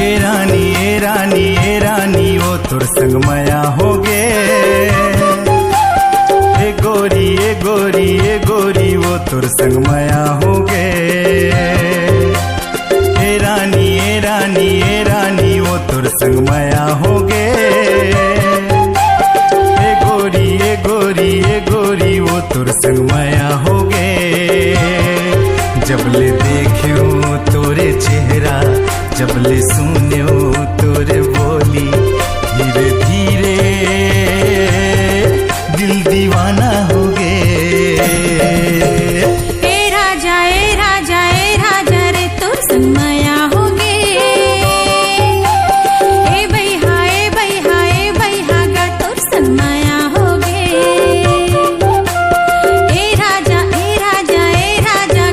ए रानी वो तुर संग माया हो गे। ए गोरी वो तुर संग माया हो गे। ए रानी वो तुर संग माया हो गे। ए गोरी वो तुर संग माया हो गे। जबले देखियो तोरे चेहरा, जबले सुनियो तोरे बोली, धीरे धीरे दिल दीवाना हो गे। ए राजा रे तुर संग माया हो गे। ए भैया गा तुर संग माया हो गे। ए राजा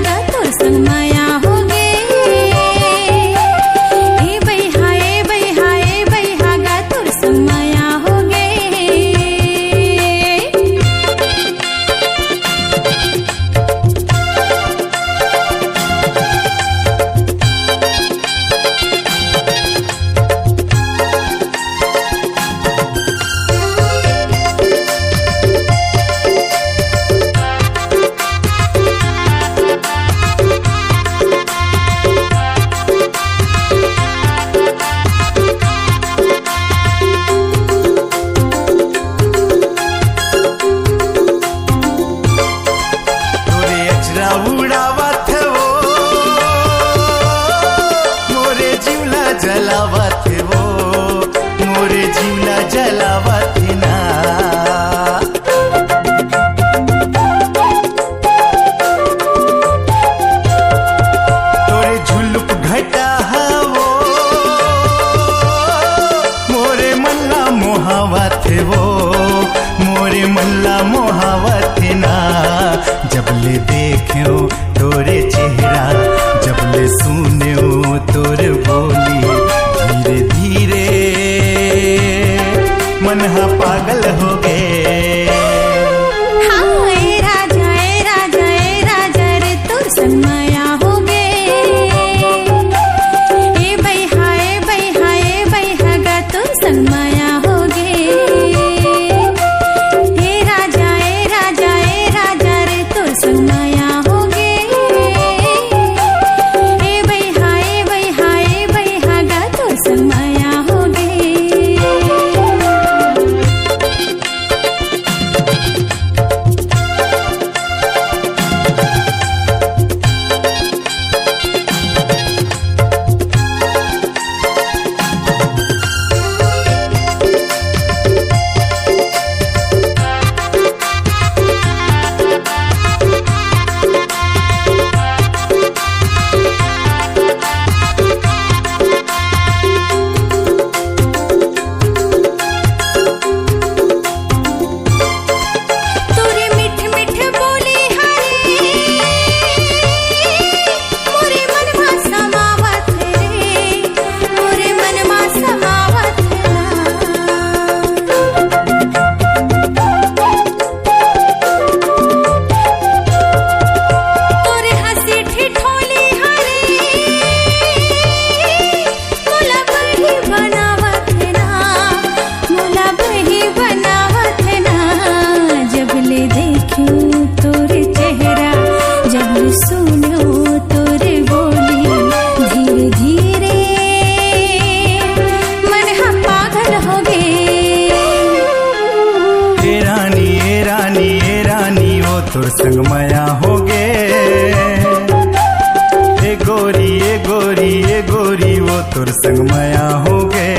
गा तुर संग माया हो गे। ए भैया गा तुर संग माया हो गे। उड़ावत वो मोरे जीवला जलावत वो, मोरे जीवला जलावत ना। तोरे झुलुक घटा वो मोरे मल्ला मोहावत वो, मोरे मल्ला मोहावत ना। जबले देखियो तोरे चेहरा, जबले सुनियो तोरे बोली, धीरे धीरे मन हा पागल हो गे। हाँ ए राजा रे तुर संग माया हो गे। ए भैया गा तुर संग माया हो गे। ए राजा रे तुर संग माया हो गे। ए भैया गा तुर संग माया हो गे। तोरे मिठ मिठ बोली हरे, मोरे मनवा समावत रे, मोरे मनवा समावत ना। तोरे हंसी ठिठोली हरे, मोला बही बनावत ना, मोला बही बनावत ना। जबले देखियो तोरे चेहरा, जबले सुनियो तोरे बोली, धीरे धीरे मन हा पागल हो गे। ए रानी वो तुर संग माया हो गे। ए गोरी वो तुर संग माया हो गे।